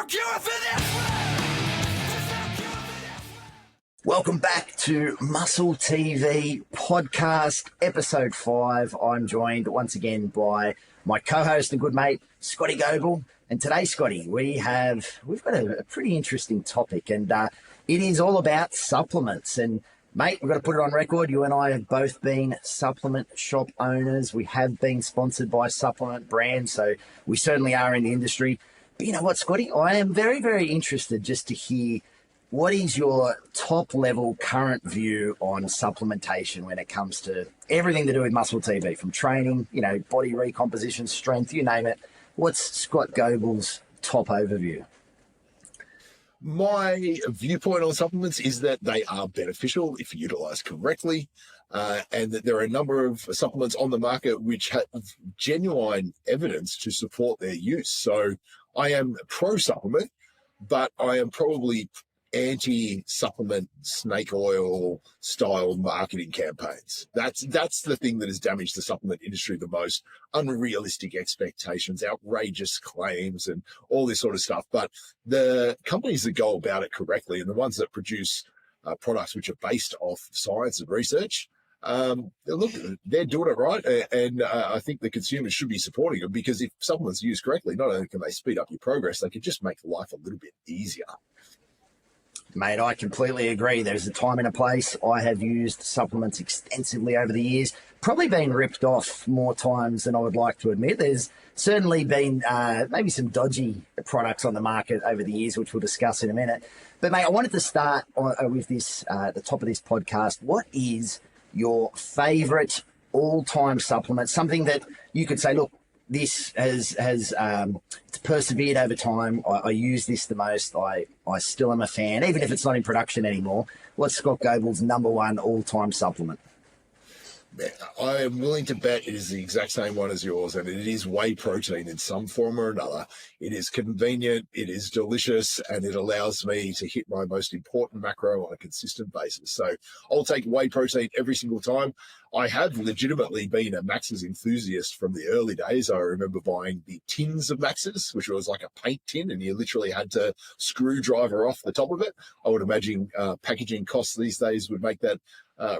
cure for this Welcome back to MuscleTV podcast, episode 5. I'm joined once again by my co-host and good mate, Scotty Goebel. And today, Scotty, we've got a pretty interesting topic, and it is all about supplements. And mate, we've got to put it on record. You and I have both been supplement shop owners. We have been sponsored by supplement brands, so we certainly are in the industry. But you know what, Scotty? I am very, very interested just to hear what is your top level current view on supplementation when it comes to everything to do with MuscleTV, from training, you know, body recomposition, strength, you name it. What's Scott Goebel's top overview? My viewpoint on supplements is that they are beneficial if utilized correctly, and that there are a number of supplements on the market which have genuine evidence to support their use. So I am pro-supplement, but I am probably anti-supplement snake oil style marketing campaigns. That's the thing that has damaged the supplement industry the most. Unrealistic expectations, outrageous claims, and all this sort of stuff. But the companies that go about it correctly and the ones that produce products which are based off science and research, look, they're doing it right, and I think the consumers should be supporting them, because if supplements are used correctly, not only can they speed up your progress, they can just make life a little bit easier. Mate, I completely agree. There's a time and a place. I have used supplements extensively over the years, probably been ripped off more times than I would like to admit. There's certainly been maybe some dodgy products on the market over the years, which we'll discuss in a minute. But, mate, I wanted to start with this at the top of this podcast. What is your favourite all-time supplement? Something that you could say, look, this has it's persevered over time. I use this the most. I still am a fan, even if it's not in production anymore. What's Scott Goebel's number one all-time supplement? I am willing to bet it is the exact same one as yours, and it is whey protein in some form or another. It is convenient, it is delicious, and it allows me to hit my most important macro on a consistent basis. So I'll take whey protein every single time. I have legitimately been a Max's enthusiast from the early days. I remember buying the tins of Max's, which was like a paint tin, and you literally had to screwdriver off the top of it. I would imagine packaging costs these days would make that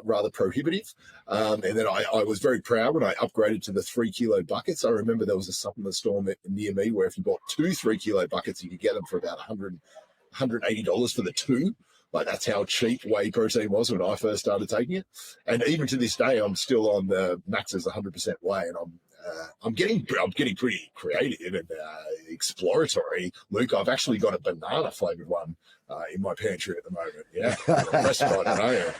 rather prohibitive. And then I was very proud when I upgraded to the 3 kilo buckets. I remember there was a supplement store near me where if you bought 2 3 kilo buckets, you could get them for about $180 for the 2. Like, that's how cheap whey protein was when I first started taking it. And even to this day, I'm still on the Max's 100% whey, and I'm getting pretty creative and exploratory. Luke, I've actually got a banana flavored one in my pantry at the moment. Yeah, restaurant, I know.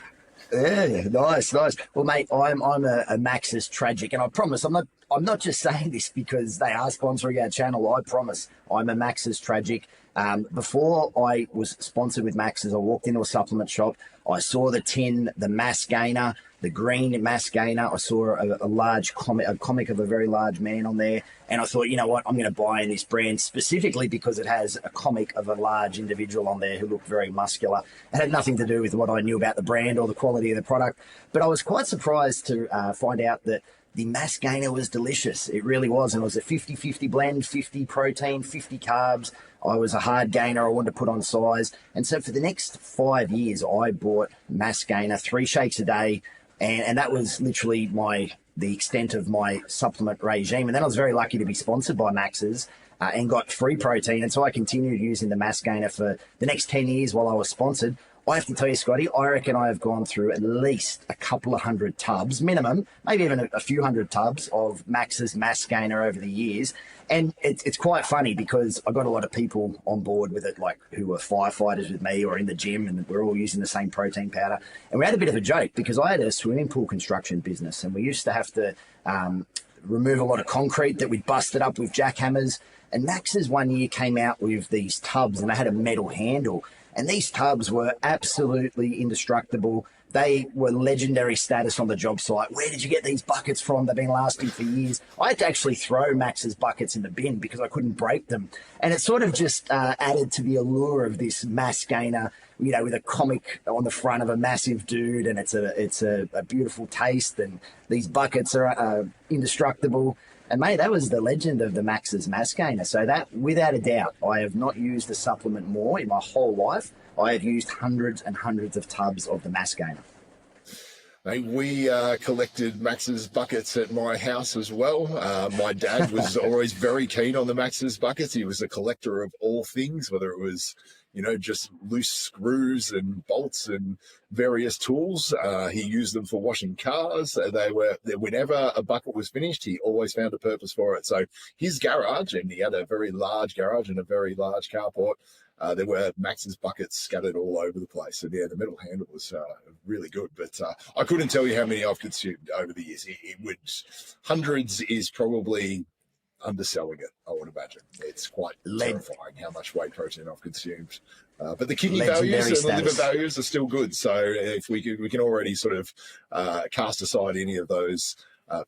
Yeah, nice. Well, mate, I'm a Max's tragic, and I promise I'm not just saying this because they are sponsoring our channel. I promise I'm a Max's tragic. Before I was sponsored with Max's, I walked into a supplement shop. I saw the tin, the mass gainer, the green mass gainer. I saw a large comic of a very large man on there. And I thought, you know what, I'm going to buy in this brand specifically because it has a comic of a large individual on there who looked very muscular. It had nothing to do with what I knew about the brand or the quality of the product. But I was quite surprised to find out that the mass gainer was delicious. It really was. And it was a 50-50 blend, 50 protein, 50 carbs. I was a hard gainer. I wanted to put on size. And so for the next 5 years, I bought mass gainer, 3 shakes a day. And that was literally the extent of my supplement regime. And then I was very lucky to be sponsored by Max's and got free protein. And so I continued using the mass gainer for the next 10 years while I was sponsored. I have to tell you, Scotty, I reckon I have gone through at least a couple of hundred tubs, minimum, maybe even a few hundred tubs of Max's mass gainer over the years. And it's quite funny because I got a lot of people on board with it, like who were firefighters with me or in the gym, and we're all using the same protein powder. And we had a bit of a joke because I had a swimming pool construction business, and we used to have to remove a lot of concrete that we'd busted up with jackhammers. And Max's one year came out with these tubs, and they had a metal handle. And these tubs were absolutely indestructible. They were legendary status on the job site. Where did you get these buckets from? They've been lasting for years. I had to actually throw Max's buckets in the bin because I couldn't break them. And it sort of just added to the allure of this mass gainer, you know, with a comic on the front of a massive dude, and it's a beautiful taste, and these buckets are indestructible. And mate, that was the legend of the Max's Mass Gainer. So that, without a doubt, I have not used the supplement more in my whole life. I have used hundreds and hundreds of tubs of the Mass Gainer. Mate, we collected Max's buckets at my house as well. My dad was always very keen on the Max's buckets. He was a collector of all things, whether it was, you know, just loose screws and bolts and various tools. He used them for washing cars. They were, whenever a bucket was finished, he always found a purpose for it. So his garage, and he had a very large garage and a very large carport, there were Max's buckets scattered all over the place. And yeah, the metal handle was really good. But I couldn't tell you how many I've consumed over the years. It would, hundreds is probably underselling it, I would imagine. It's quite terrifying how much whey protein I've consumed. But the kidney values and the liver values are still good. So if we can already sort of cast aside any of those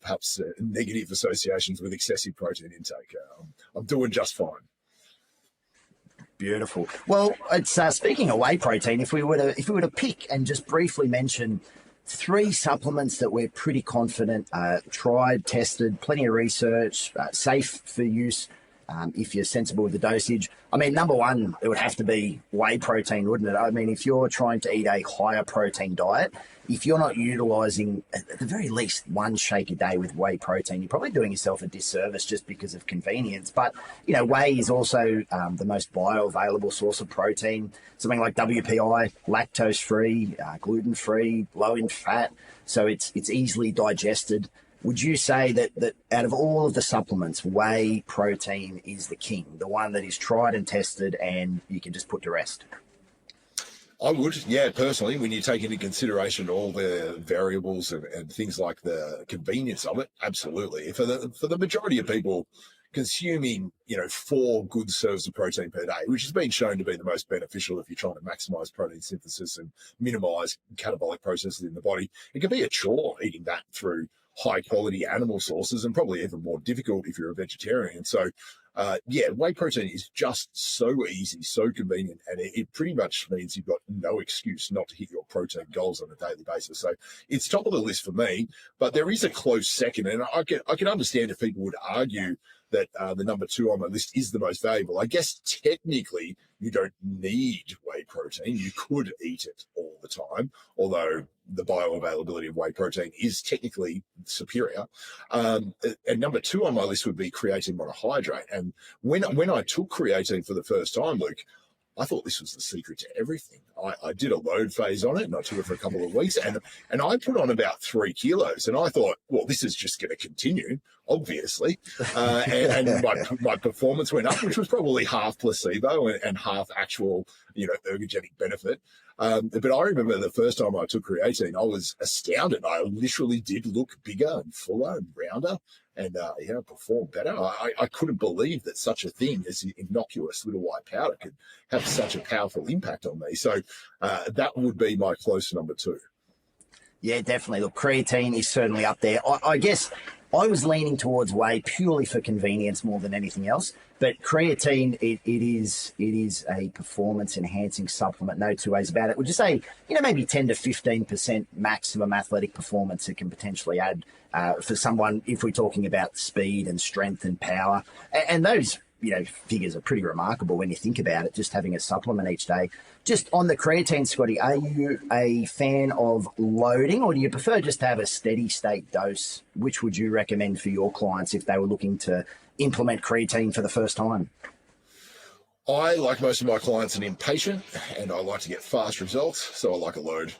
perhaps negative associations with excessive protein intake, I'm doing just fine. Beautiful. Well, it's speaking of whey protein, if we were to pick and just briefly mention 3 supplements that we're pretty confident, tried, tested, plenty of research, safe for use if you're sensible with the dosage. I mean, number one, it would have to be whey protein, wouldn't it? I mean, if you're trying to eat a higher protein diet, if you're not utilizing at the very least 1 shake a day with whey protein, you're probably doing yourself a disservice just because of convenience. But, you know, whey is also the most bioavailable source of protein. Something like WPI, lactose-free, gluten-free, low in fat. So it's easily digested. Would you say that out of all of the supplements, whey protein is the king, the one that is tried and tested and you can just put to rest? I would, yeah, personally, when you take into consideration all the variables and things like the convenience of it, absolutely. For the majority of people, consuming, you know, 4 good serves of protein per day, which has been shown to be the most beneficial if you're trying to maximize protein synthesis and minimize catabolic processes in the body, it can be a chore eating that through high quality animal sources, and probably even more difficult if you're a vegetarian. So yeah, whey protein is just so easy, so convenient, and it pretty much means you've got no excuse not to hit your protein goals on a daily basis. So it's top of the list for me, but there is a close second, and I can understand if people would argue that the number 2 on my list is the most valuable. I guess technically you don't need whey protein. You could eat it all the time, although the bioavailability of whey protein is technically superior. And number 2 on my list would be creatine monohydrate. And when I took creatine for the first time, Luke, I thought this was the secret to everything. I did a load phase on it, and I took it for a couple of weeks, and I put on about 3 kilos, and I thought, well, this is just going to continue, obviously. And my performance went up, which was probably half placebo and half actual, you know, ergogenic benefit. But I remember the first time I took creatine, I was astounded. I literally did look bigger and fuller and rounder, and yeah, performed better. I couldn't believe that such a thing as innocuous little white powder could have such a powerful impact on me. So that would be my close number 2. Yeah, definitely. Look, creatine is certainly up there. I guess I was leaning towards whey purely for convenience more than anything else. But creatine, it is a performance enhancing supplement. No 2 ways about it. Would you say, you know, maybe 10 to 15% maximum athletic performance it can potentially add for someone if we're talking about speed and strength and power. And those, you know, figures are pretty remarkable when you think about it, just having a supplement each day. Just on the creatine, Scotty, are you a fan of loading, or do you prefer just to have a steady state dose? Which would you recommend for your clients if they were looking to implement creatine for the first time? I, like most of my clients, am impatient, and I like to get fast results, so I like a load.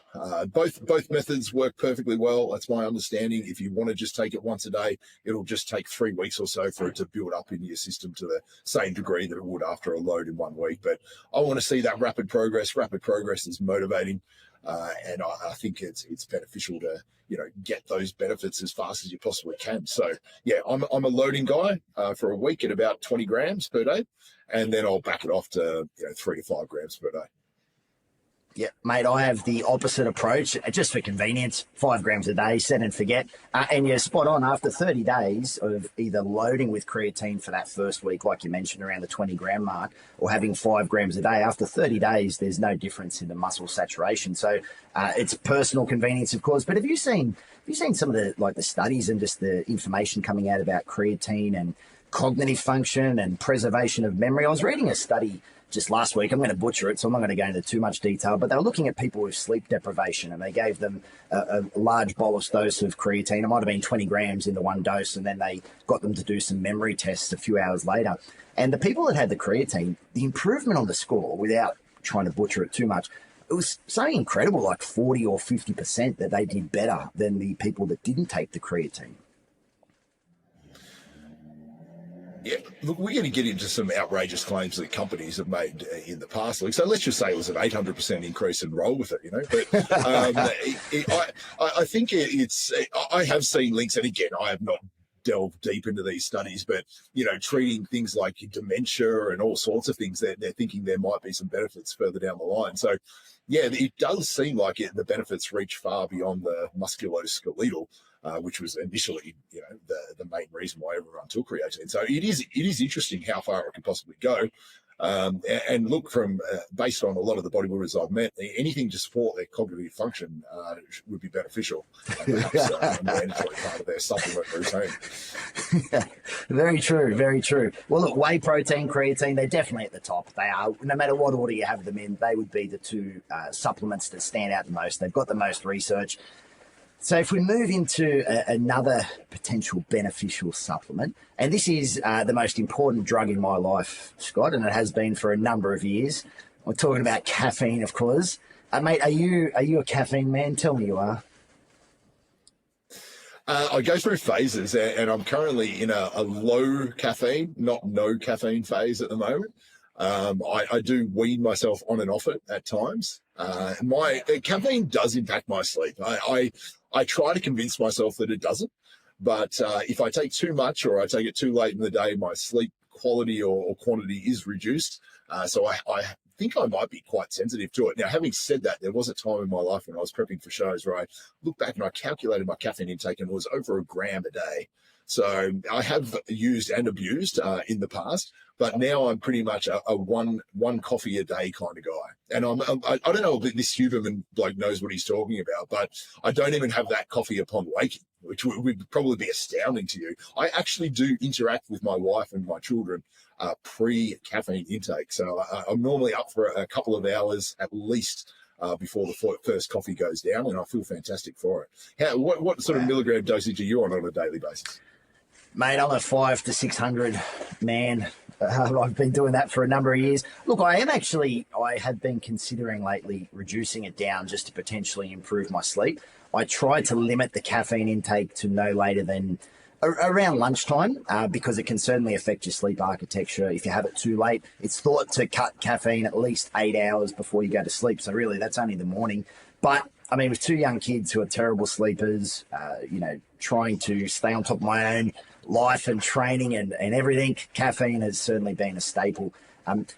Both methods work perfectly well. That's my understanding. If you want to just take it once a day, it'll just take 3 weeks or so for it to build up in your system to the same degree that it would after a load in 1 week. But I want to see that rapid progress. Rapid progress is motivating, and I think it's beneficial to, you know, get those benefits as fast as you possibly can. So yeah, I'm a loading guy for a week at about 20 grams per day. And then I'll back it off to, you know, 3 to 5 grams per day. Yeah, mate, I have the opposite approach, just for convenience, 5 grams a day, set and forget. And you're spot on. After 30 days of either loading with creatine for that first week, like you mentioned, around the 20-gram mark, or having 5 grams a day, after 30 days, there's no difference in the muscle saturation. So it's personal convenience, of course. But have you seen some of the studies and just the information coming out about creatine and cognitive function and preservation of memory? I was reading a study just last week. I'm going to butcher it, so I'm not going to go into too much detail, but they were looking at people with sleep deprivation, and they gave them a large bolus dose of creatine. It might have been 20 grams in the one dose, and then they got them to do some memory tests a few hours later. And the people that had the creatine, the improvement on the score, without trying to butcher it too much, it was something incredible, like 40 or 50% that they did better than the people that didn't take the creatine. Yeah, look, we're going to get into some outrageous claims that companies have made in the past. So let's just say it was an 800% increase and roll with it, But I think I have seen links, and again, I have not delved deep into these studies, but, treating things like dementia and all sorts of things, they're thinking there might be some benefits further down the line. So, yeah, it does seem like the benefits reach far beyond the musculoskeletal, which was initially, the main reason why everyone took creatine. So it is interesting how far it could possibly go. And look, based on a lot of the bodybuilders I've met, anything to support their cognitive function would be beneficial. Perhaps a mandatory part of their supplement routine. Very true, very true. Well, look, whey protein, creatine, they're definitely at the top. They are. No matter what order you have them in, they would be the two supplements that stand out the most. They've got the most research. So if we move into another potential beneficial supplement, and this is the most important drug in my life, Scott, and it has been for a number of years. We're talking about caffeine, of course. Mate, are you a caffeine man? Tell me you are. I go through phases, and I'm currently in a low caffeine, not no caffeine phase at the moment. I do wean myself on and off it at times. My caffeine does impact my sleep. I try to convince myself that it doesn't, but if I take too much or I take it too late in the day, my sleep quality or quantity is reduced. So I think I might be quite sensitive to it. Now, having said that, there was a time in my life when I was prepping for shows where I looked back and I calculated my caffeine intake, and it was over a gram a day. So I have used and abused in the past, but now I'm pretty much a one coffee a day kind of guy. And I don't know if this Huberman bloke knows what he's talking about, but I don't even have that coffee upon waking, which would probably be astounding to you. I actually do interact with my wife and my children pre-caffeine intake. So I'm normally up for a couple of hours at least before the first coffee goes down, and I feel fantastic for it. What sort of milligram dosage are you on a daily basis? Mate, I'm a 500 to 600 man. I've been doing that for a number of years. Look, I have been considering lately reducing it down just to potentially improve my sleep. I try to limit the caffeine intake to no later than around lunchtime because it can certainly affect your sleep architecture. If you have it too late, it's thought to cut caffeine at least 8 hours before you go to sleep. So really, that's only the morning. But I mean, with 2 young kids who are terrible sleepers, trying to stay on top of my own life and training and everything, caffeine has certainly been a staple.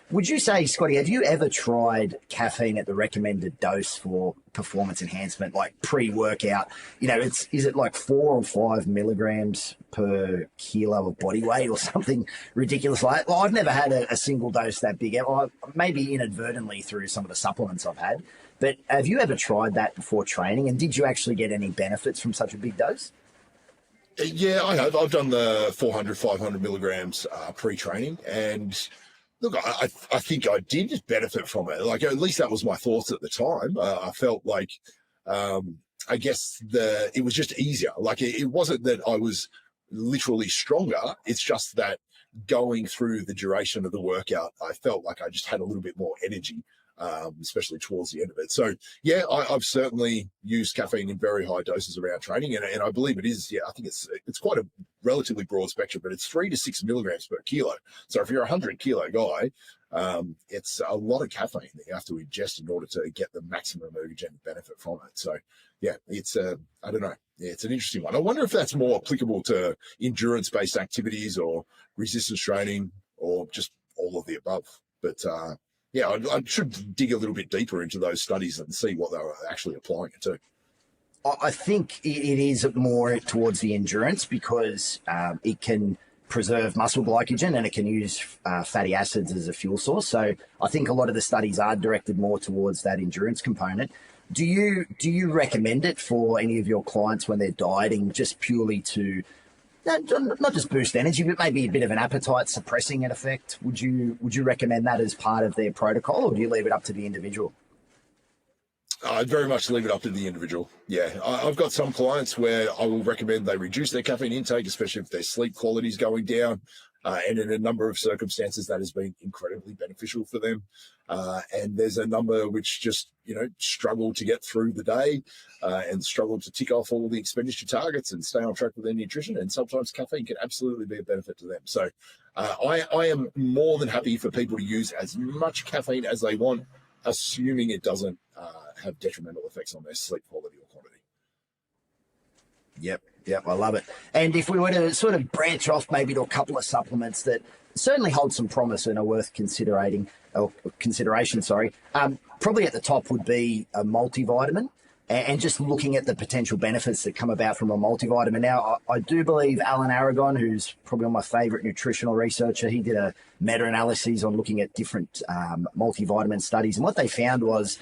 Would you say, Scotty, have you ever tried caffeine at the recommended dose for performance enhancement, like pre-workout? Is it like 4 or 5 milligrams per kilo of body weight or something ridiculous like that? Well, I've never had a single dose that big. Maybe inadvertently through some of the supplements I've had. But have you ever tried that before training, and did you actually get any benefits from such a big dose? Yeah, I have. I've done the 400, 500 milligrams pre-training, and look, I think I did benefit from it. Like, at least that was my thoughts at the time. I felt like, I guess it was just easier. Like, it wasn't that I was literally stronger. It's just that going through the duration of the workout, I felt like I just had a little bit more energy. Especially towards the end of it. So yeah, I've certainly used caffeine in very high doses around training, and I believe it is. Yeah, I think it's quite a relatively broad spectrum, but it's 3 to 6 milligrams per kilo. So if you're a 100-kilo guy, it's a lot of caffeine that you have to ingest in order to get the maximum ergogenic benefit from it. So yeah, it's I don't know. Yeah, it's an interesting one. I wonder if that's more applicable to endurance-based activities or resistance training or just all of the above. But yeah, I should dig a little bit deeper into those studies and see what they were actually applying it to. I think it is more towards the endurance because it can preserve muscle glycogen and it can use fatty acids as a fuel source. So I think a lot of the studies are directed more towards that endurance component. Do you recommend it for any of your clients when they're dieting, just purely to not just boost energy, but maybe a bit of an appetite suppressing an effect? Would you recommend that as part of their protocol, or do you leave it up to the individual? I'd very much leave it up to the individual. Yeah, I've got some clients where I will recommend they reduce their caffeine intake, especially if their sleep quality is going down. And in a number of circumstances, that has been incredibly beneficial for them. And there's a number which just, struggle to get through the day and struggle to tick off all the expenditure targets and stay on track with their nutrition. And sometimes caffeine can absolutely be a benefit to them. So I am more than happy for people to use as much caffeine as they want, assuming it doesn't have detrimental effects on their sleep quality or quantity. Yep, I love it. And if we were to sort of branch off maybe to a couple of supplements that certainly hold some promise and are worth consideration, probably at the top would be a multivitamin, and just looking at the potential benefits that come about from a multivitamin. Now, I do believe Alan Aragon, who's probably my favorite nutritional researcher, he did a meta-analysis on looking at different multivitamin studies. And what they found was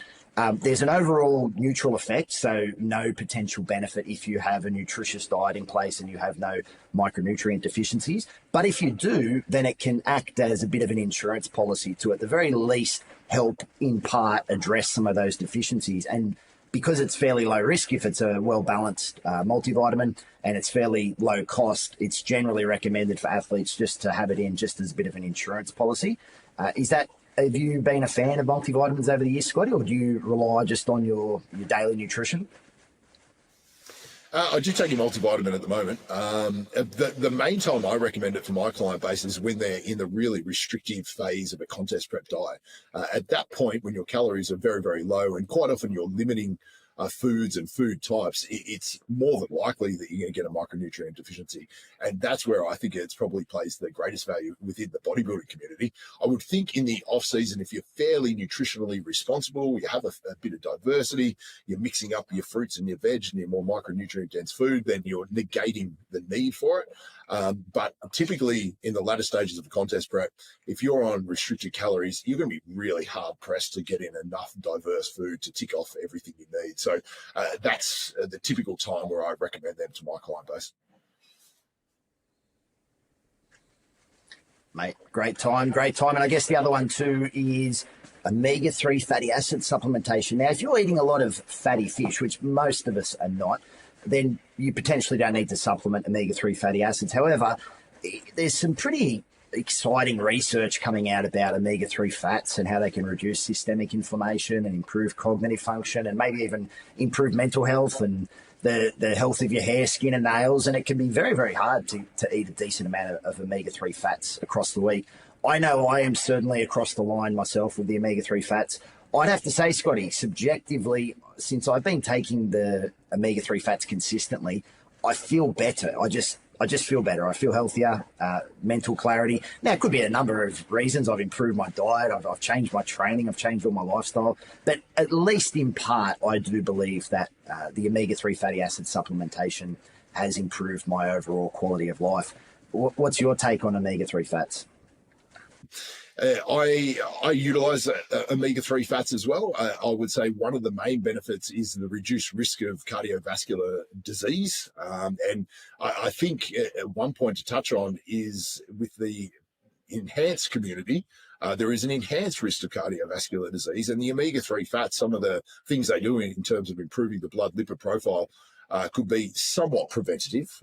there's an overall neutral effect, so no potential benefit if you have a nutritious diet in place and you have no micronutrient deficiencies. But if you do, then it can act as a bit of an insurance policy to, at the very least, help in part address some of those deficiencies. And because it's fairly low risk, if it's a well-balanced multivitamin and it's fairly low cost, it's generally recommended for athletes just to have it in just as a bit of an insurance policy. Have you been a fan of multivitamins over the years, Scotty, or do you rely just on your daily nutrition? I do take a multivitamin at the moment. The main time I recommend it for my client base is when they're in the really restrictive phase of a contest prep diet. At that point, when your calories are very, very low, and quite often you're limiting foods and food types, it's more than likely that you're going to get a micronutrient deficiency. And that's where I think it's probably plays the greatest value within the bodybuilding community. I would think in the off season, if you're fairly nutritionally responsible, you have a bit of diversity, you're mixing up your fruits and your veg and your more micronutrient dense food, then you're negating the need for it. But typically in the latter stages of a contest prep, if you're on restricted calories, you're going to be really hard pressed to get in enough diverse food to tick off everything you need. So that's the typical time where I recommend them to my client base. Mate, great time. And I guess the other one too is omega-3 fatty acid supplementation. Now, if you're eating a lot of fatty fish, which most of us are not, then you potentially don't need to supplement omega-3 fatty acids. However, there's some pretty exciting research coming out about omega-3 fats and how they can reduce systemic inflammation and improve cognitive function and maybe even improve mental health and the health of your hair, skin and nails. And it can be very, very hard to eat a decent amount of omega-3 fats across the week. I know I am certainly across the line myself with the omega-3 fats. I'd have to say, Scotty, subjectively, since I've been taking the omega-3 fats consistently, I feel better. I just feel better. I feel healthier, mental clarity. Now, it could be a number of reasons. I've improved my diet. I've changed my training. I've changed all my lifestyle. But at least in part, I do believe that the omega-3 fatty acid supplementation has improved my overall quality of life. What's your take on omega-3 fats? I utilize omega-3 fats as well. I would say one of the main benefits is the reduced risk of cardiovascular disease. And I think one point to touch on is with the enhanced community, there is an enhanced risk of cardiovascular disease. And the omega-3 fats, some of the things they do in terms of improving the blood lipid profile, could be somewhat preventative.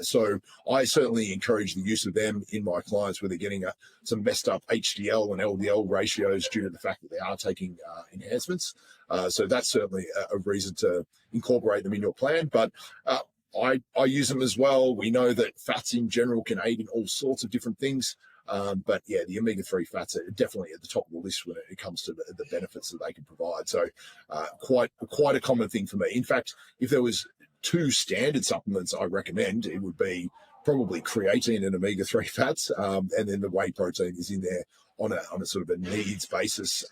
So I certainly encourage the use of them in my clients where they're getting some messed up HDL and LDL ratios due to the fact that they are taking enhancements. So that's certainly a reason to incorporate them in your plan. But I use them as well. We know that fats in general can aid in all sorts of different things. But yeah, the omega-3 fats are definitely at the top of the list when it comes to the benefits that they can provide. So quite a common thing for me. In fact, if there was two standard supplements I recommend, it would be probably creatine and omega-3 fats, and then the whey protein is in there on a sort of a needs basis,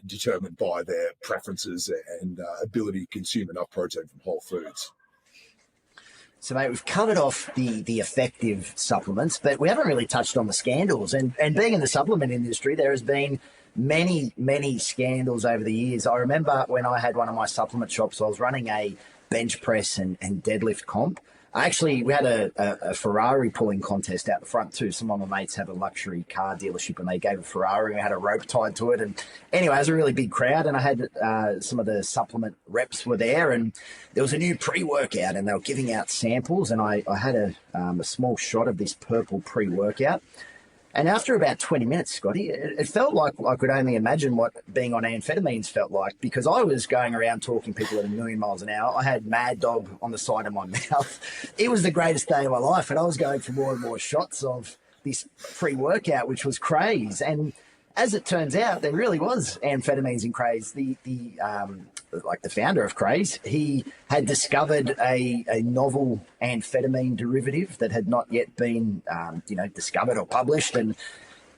determined by their preferences and ability to consume enough protein from whole foods. So, mate, we've covered off the effective supplements, but we haven't really touched on the scandals. And being in the supplement industry, there has been many scandals over the years. I remember when I had one of my supplement shops, I was running a bench press and deadlift comp. We had a Ferrari pulling contest out the front too. Some of my mates have a luxury car dealership and they gave a Ferrari and we had a rope tied to it. And anyway, it was a really big crowd and I had some of the supplement reps were there and there was a new pre-workout and they were giving out samples and I had a small shot of this purple pre-workout. And after about 20 minutes, Scotty, it felt like I could only imagine what being on amphetamines felt like because I was going around talking people at 1,000,000 miles an hour. I had Mad Dog on the side of my mouth. It was the greatest day of my life. And I was going for more and more shots of this pre-workout, which was craze. And as it turns out, there really was amphetamines in craze. The founder of Craze, he had discovered a novel amphetamine derivative that had not yet been, discovered or published, and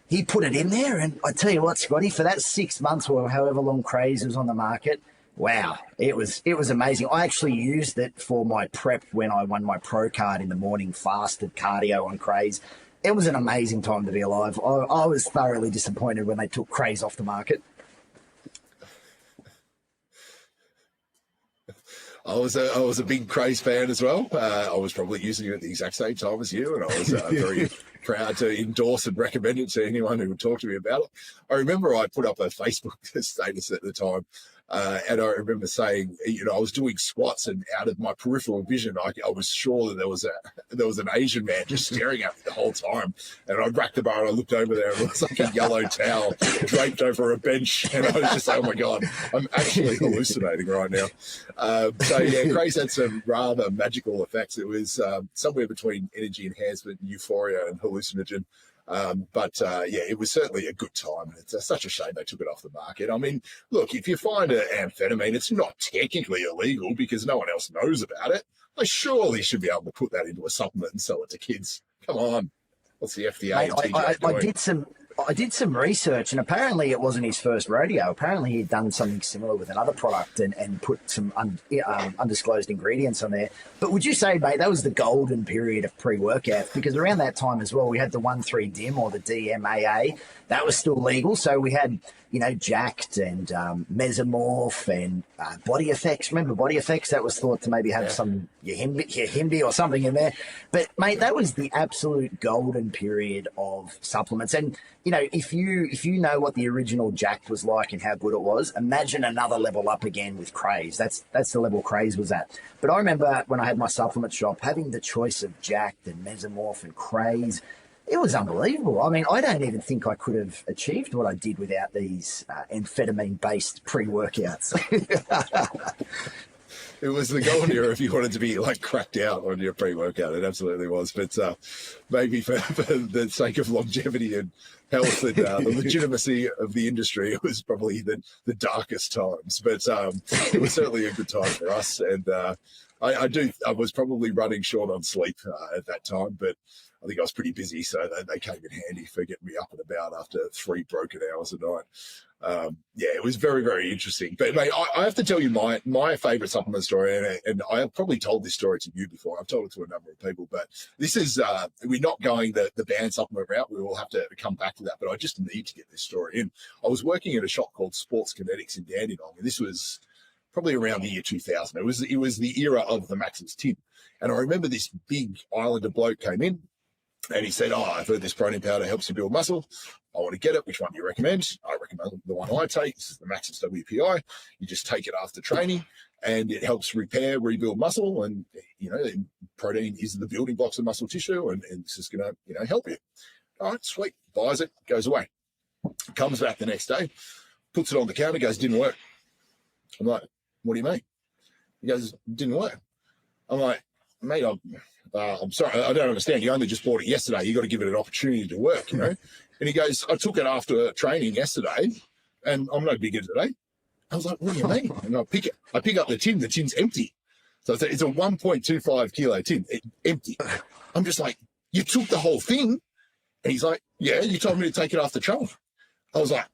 he put it in there. And I tell you what, Scotty, for that 6 months or however long Craze was on the market, wow, it was amazing. I actually used it for my prep when I won my pro card in the morning, fasted cardio on Craze. It was an amazing time to be alive. I was thoroughly disappointed when they took Craze off the market. I was a big Craze fan as well. I was probably using it at the exact same time as you, and I was very proud to endorse and recommend it to anyone who would talk to me about it. I remember I put up a Facebook status at the time, and I remember saying, I was doing squats, and out of my peripheral vision, I was sure that there was an Asian man just staring at me the whole time. And I racked the bar, and I looked over there, and it was like a yellow towel draped over a bench, and I was just like, oh my god, I'm actually hallucinating right now. So yeah, Craze had some rather magical effects. It was somewhere between energy enhancement, euphoria, and hallucinogen. It was certainly a good time. It's such a shame they took it off the market. I mean, look, if you find an amphetamine, it's not technically illegal because no one else knows about it. They surely should be able to put that into a supplement and sell it to kids. Come on. What's the FDA? Mate, I did some research, and apparently it wasn't his first rodeo. Apparently he'd done something similar with another product and put some undisclosed ingredients on there. But would you say, mate, that was the golden period of pre-workout? Because around that time as well, we had the 1,3-DIM or the DMAA. That was still legal. So we had, Jacked and Mesomorph and Body Effects. Remember Body Effects? That was thought to maybe have some Yahimbi or something in there. But, mate, that was the absolute golden period of supplements. And, if you know what the original Jacked was like and how good it was, imagine another level up again with Craze. That's the level Craze was at. But I remember when I had my supplement shop, having the choice of Jacked and Mesomorph and Craze, it was unbelievable. I mean, I don't even think I could have achieved what I did without these amphetamine-based pre-workouts. It was the golden era if you wanted to be cracked out on your pre-workout. It absolutely was. But maybe for the sake of longevity and health and the legitimacy of the industry, it was probably the darkest times. But it was certainly a good time for us. And I was probably running short on sleep at that time, but I think I was pretty busy, so they came in handy for getting me up and about after 3 broken hours a night. It was very, very interesting. But, mate, I have to tell you my favourite supplement story, and I have probably told this story to you before. I've told it to a number of people, but this is, we're not going the banned supplement route. We will have to come back to that, but I just need to get this story in. I was working at a shop called Sports Kinetics in Dandenong, and this was probably around the year 2000. It was the era of the Max's tin. And I remember this big Islander bloke came in, and he said, I've heard this protein powder helps you build muscle. I want to get it. Which one do you recommend? I recommend the one I take. This is the Max's WPI. You just take it after training, and it helps repair, rebuild muscle. And, protein is the building blocks of muscle tissue, and this is going to, help you. All right, sweet. Buys it, goes away. Comes back the next day, puts it on the counter, goes, didn't work. I'm like, what do you mean? He goes, didn't work. I'm like, mate, I'm sorry, I don't understand. You only just bought it yesterday. You got to give it an opportunity to work, And he goes, I took it after training yesterday, and I'm no bigger today. I was like, what do you mean? And I pick up the tin. The tin's empty. So it's a 1.25 kilo tin, empty. I'm just like, you took the whole thing And he's like, yeah, you told me to take it after training. I was like,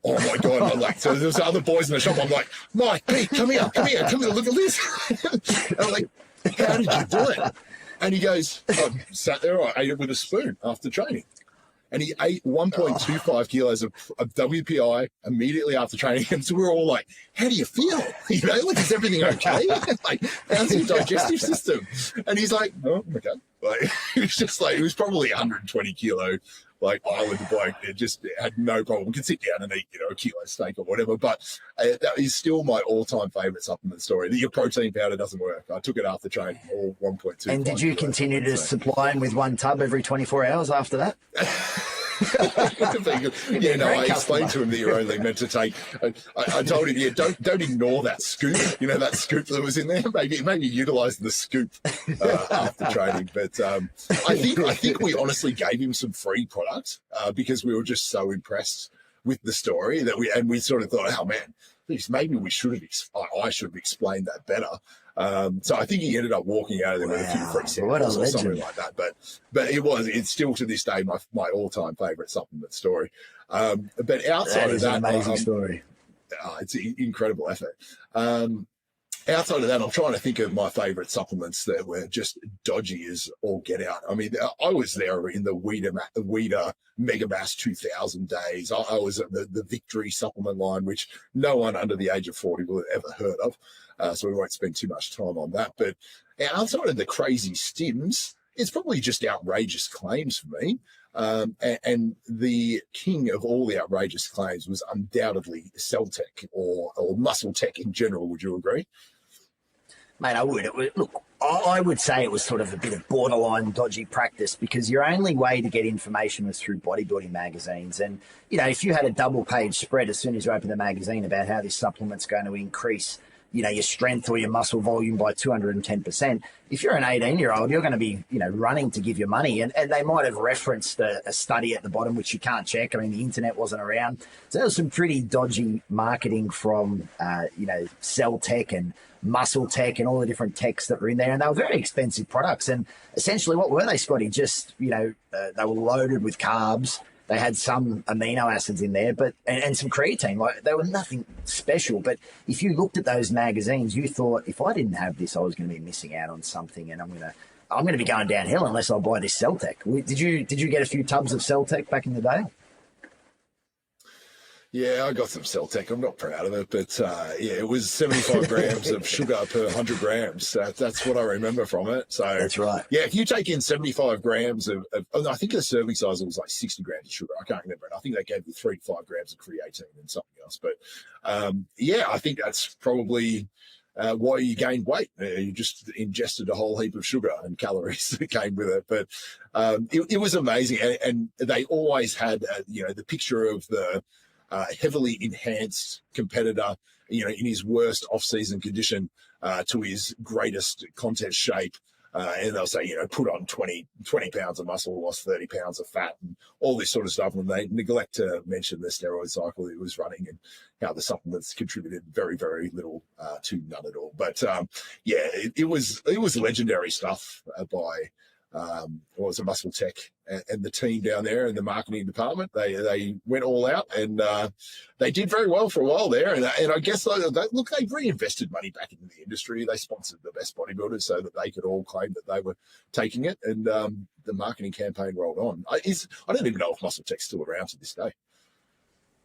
oh my God. And I'm like, so there's other boys in the shop. I'm like, Mike, Pete, come here, look at this. And I'm like, how did you do it? And he goes, I sat there, I ate it with a spoon after training. And he ate 1.25 kilos of WPI immediately after training. And so we were all like, how do you feel? You know, like, is everything okay? Like, how's your digestive system? And he's like, oh, okay. Like, it was just like, it was probably 120 kilo, like, Islander bloke. It just had no problem. Could sit down and eat, you know, a kilo steak or whatever. But that is still my all-time favorite supplement story. Your protein powder doesn't work. I took it after training, all 1.2. And did you continue to supply him with one tub every 24 hours after that? Yeah, no, I explained to him that you're only meant to take. I told him, yeah, don't ignore that scoop. You know, that scoop that was in there. Maybe utilize the scoop after training. But I think we honestly gave him some free products because we were just so impressed with the story that we sort of thought, oh man, maybe I should have explained that better. So I think he ended up walking out of there with a few free samples or something like that. But it's still to this day my all-time favorite supplement story. But outside of that, an amazing story. It's an incredible effort. Outside of that, I'm trying to think of my favorite supplements that were just dodgy as all get out. I mean, I was there in the Weeder Megamass 2000 days. I was at the Victory supplement line, which no one under the age of 40 will have ever heard of. So we won't spend too much time on that. But outside of the crazy stims, it's probably just outrageous claims for me. And the king of all the outrageous claims was undoubtedly Cell Tech or Muscle Tech in general. Would you agree? Mate, I would. I would say it was sort of a bit of borderline dodgy practice because your only way to get information was through bodybuilding magazines. And, you know, if you had a double-page spread as soon as you open the magazine about how this supplement's going to increase, you know, your strength or your muscle volume by 210%, if you're an 18-year-old, you're going to be, you know, running to give your money. And they might have referenced a study at the bottom, which you can't check. I mean, the internet wasn't around. So there was some pretty dodgy marketing from, you know, Cell Tech and Muscle Tech and all the different techs that were in there. And they were very expensive products. And essentially, what were they, Scotty? Just, you know, they were loaded with carbs. They had some amino acids in there, but and some creatine. Like, they were nothing special. But if you looked at those magazines, you thought, if I didn't have this, I was going to be missing out on something, and I'm going to be going downhill unless I buy this Cell Tech. Did you get a few tubs of Cell Tech back in the day? Yeah, I got some Cell Tech. I'm not proud of it, but yeah, it was 75 grams of sugar per 100 grams. That's what I remember from it. So that's right. Yeah, if you take in 75 grams of I think the serving size was like 60 grams of sugar. I can't remember it. I think they gave you 3 to 5 grams of creatine and something else. But yeah, I think that's probably why you gained weight. You just ingested a whole heap of sugar and calories that came with it. But it was amazing, and they always had you know, the picture of the heavily enhanced competitor, you know, in his worst off-season condition to his greatest contest shape. And they'll say, you know, put on 20 pounds of muscle, lost 30 pounds of fat, and all this sort of stuff. And they neglect to mention the steroid cycle he was running and how the supplements contributed very, very little to none at all. But yeah, it was legendary stuff by what was a Muscle Tech and the team down there in the marketing department. They went all out, and they did very well for a while there. And I guess they've reinvested money back into the industry. They sponsored the best bodybuilders so that they could all claim that they were taking it, and the marketing campaign rolled on. I don't even know if Muscle Tech's still around to this day.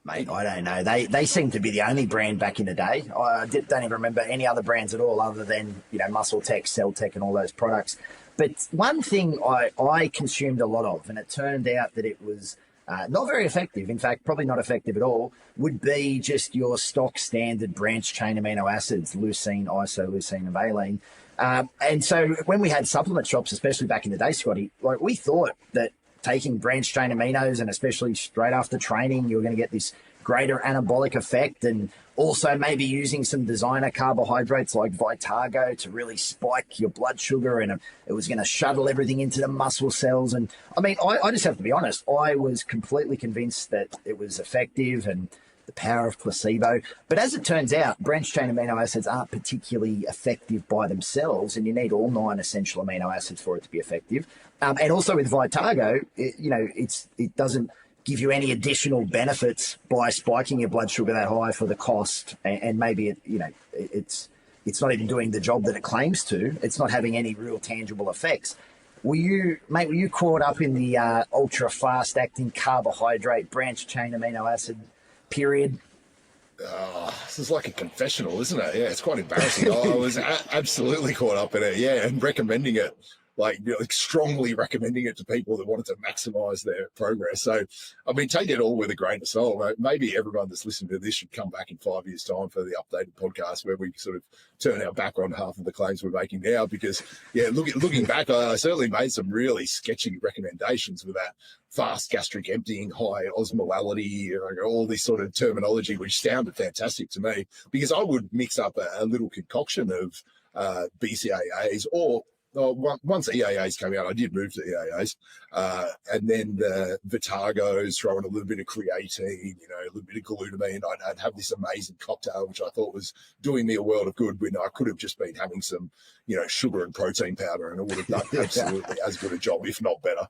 Mate, I don't know. They seem to be the only brand back in the day. I don't even remember any other brands at all other than, you know, Muscle Tech, Cell Tech, and all those products. But one thing I consumed a lot of, and it turned out that it was not very effective, in fact, probably not effective at all, would be just your stock standard branched chain amino acids, leucine, isoleucine, and valine. And so when we had supplement shops, especially back in the day, Scotty, like, we thought that taking branched chain aminos, and especially straight after training, you're going to get this greater anabolic effect, and also maybe using some designer carbohydrates like Vitago to really spike your blood sugar, and it was going to shuttle everything into the muscle cells. And I mean, I just have to be honest, I was completely convinced that it was effective, and the power of placebo. But as it turns out, branched-chain amino acids aren't particularly effective by themselves, and you need all 9 essential amino acids for it to be effective. And also with Vitago, it doesn't give you any additional benefits by spiking your blood sugar that high for the cost, and maybe it's not even doing the job that it claims to. It's not having any real tangible effects. Were you caught up in the ultra fast acting carbohydrate branched chain amino acid period? This is like a confessional, isn't it? Yeah, it's quite embarrassing. I was absolutely caught up in it, yeah, and recommending it, like strongly recommending it to people that wanted to maximize their progress. So, I mean, take it all with a grain of salt. Maybe everyone that's listening to this should come back in 5 years' time for the updated podcast where we sort of turn our back on half of the claims we're making now. Because, yeah, looking back, I certainly made some really sketchy recommendations with that fast gastric emptying, high osmolality, all this sort of terminology, which sounded fantastic to me, because I would mix up a little concoction of BCAAs or once EAAs came out, I did move to EAAs, and then the Vitagos, throw in a little bit of creatine, a little bit of glutamine. I'd have this amazing cocktail, which I thought was doing me a world of good when I could have just been having some, sugar and protein powder, and it would have done absolutely as good a job, if not better,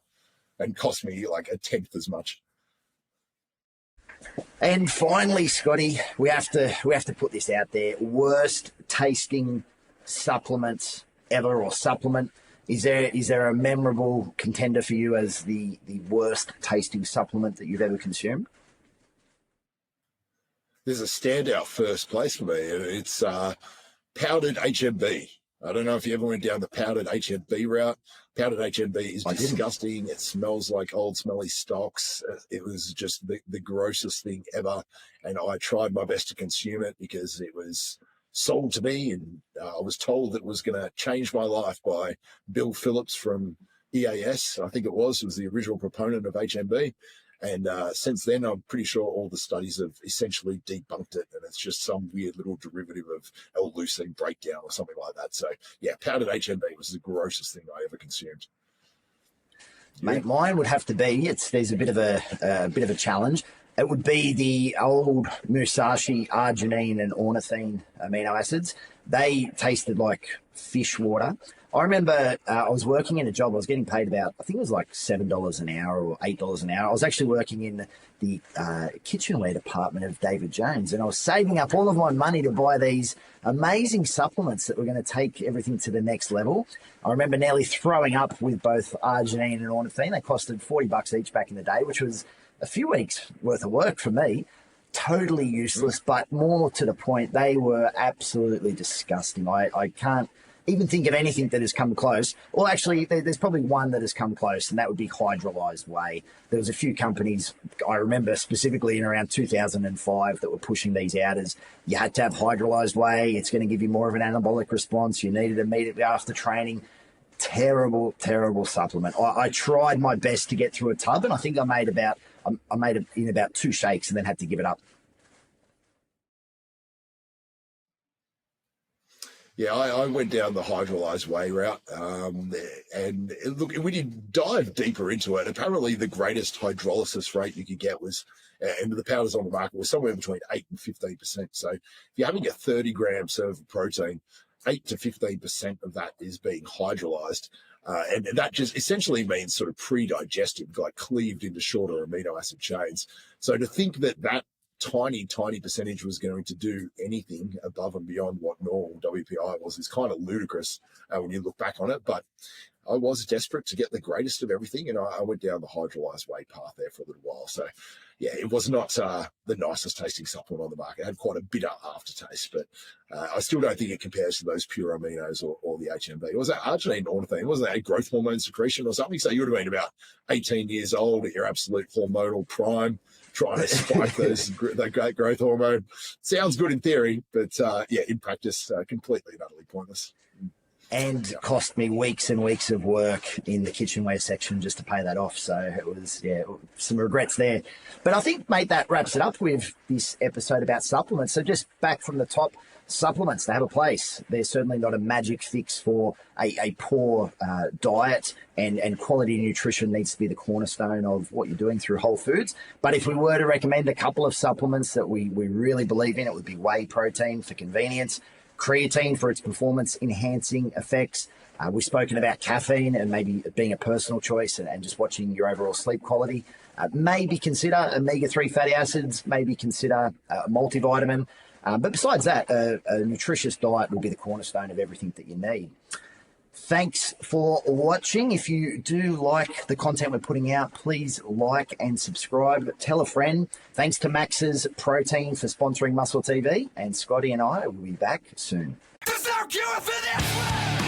and cost me like 1/10 as much. And finally, Scotty, we have to put this out there: worst tasting supplements ever, or supplement. Is there a memorable contender for you as the worst tasting supplement that you've ever consumed? There's a standout first place for me. It's powdered HMB. I don't know if you ever went down the powdered HMB route. Powdered HMB is disgusting. It smells like old smelly stocks. It was just the grossest thing ever. And I tried my best to consume it because it was sold to me, and I was told that it was going to change my life by Bill Phillips from EAS. I think it was the original proponent of HMB. And since then, I'm pretty sure all the studies have essentially debunked it, and it's just some weird little derivative of L-leucine breakdown or something like that. So, yeah, powdered HMB was the grossest thing I ever consumed. Mate, mine would have to be, there's a bit of a challenge. It would be the old Musashi arginine and ornithine amino acids. They tasted like fish water. I remember I was working in a job. I was getting paid about, I think it was like $7 an hour or $8 an hour. I was actually working in the kitchenware department of David Jones, and I was saving up all of my money to buy these amazing supplements that were going to take everything to the next level. I remember nearly throwing up with both arginine and ornithine. They costed $40 each back in the day, which was a few weeks worth of work for me. Totally useless, but more to the point, they were absolutely disgusting. I can't even think of anything that has come close. Well, actually, there's probably one that has come close, and that would be hydrolyzed whey. There was a few companies, I remember specifically in around 2005, that were pushing these out as you had to have hydrolyzed whey. It's going to give you more of an anabolic response. You need it immediately after training. Terrible, terrible supplement. I tried my best to get through a tub, and I think I made it in about 2 shakes and then had to give it up. Yeah, I went down the hydrolyzed whey route, and look, we did dive deeper into it. Apparently, the greatest hydrolysis rate you could get was, and the powders on the market was somewhere between 8 and 15%. So if you're having a 30-gram serve of protein, 8 to 15% of that is being hydrolyzed. And that just essentially means sort of pre-digested, like cleaved into shorter amino acid chains. So to think that tiny percentage was going to do anything above and beyond what normal WPI was is kind of ludicrous when you look back on it. But I was desperate to get the greatest of everything, and I went down the hydrolyzed whey path there for a little while. So, yeah, it was not the nicest tasting supplement on the market. It had quite a bitter aftertaste, but I still don't think it compares to those pure aminos or the HMB. Was that arginine ornithine? Wasn't that a growth hormone secretion or something? So you would have been about 18 years old at your absolute hormonal prime, trying to spike that great growth hormone. Sounds good in theory, but yeah, in practice, completely and utterly pointless. and cost me weeks and weeks of work in the kitchenware section just to pay that off. So it was, some regrets there. But I think, mate, that wraps it up with this episode about supplements. So just back from the top, supplements, they have a place. They're certainly not a magic fix for a poor diet, and quality nutrition needs to be the cornerstone of what you're doing through Whole Foods. But if we were to recommend a couple of supplements that we really believe in, it would be Whey Protein for convenience, Creatine for its performance-enhancing effects. We've spoken about caffeine and maybe being a personal choice and just watching your overall sleep quality. Maybe consider omega-3 fatty acids, maybe consider a multivitamin. But besides that, a nutritious diet will be the cornerstone of everything that you need. Thanks for watching. If you do like the content we're putting out, please like and subscribe. Tell a friend. Thanks to Max's Protein for sponsoring MuscleTV. And Scotty and I will be back soon. There's no cure for this!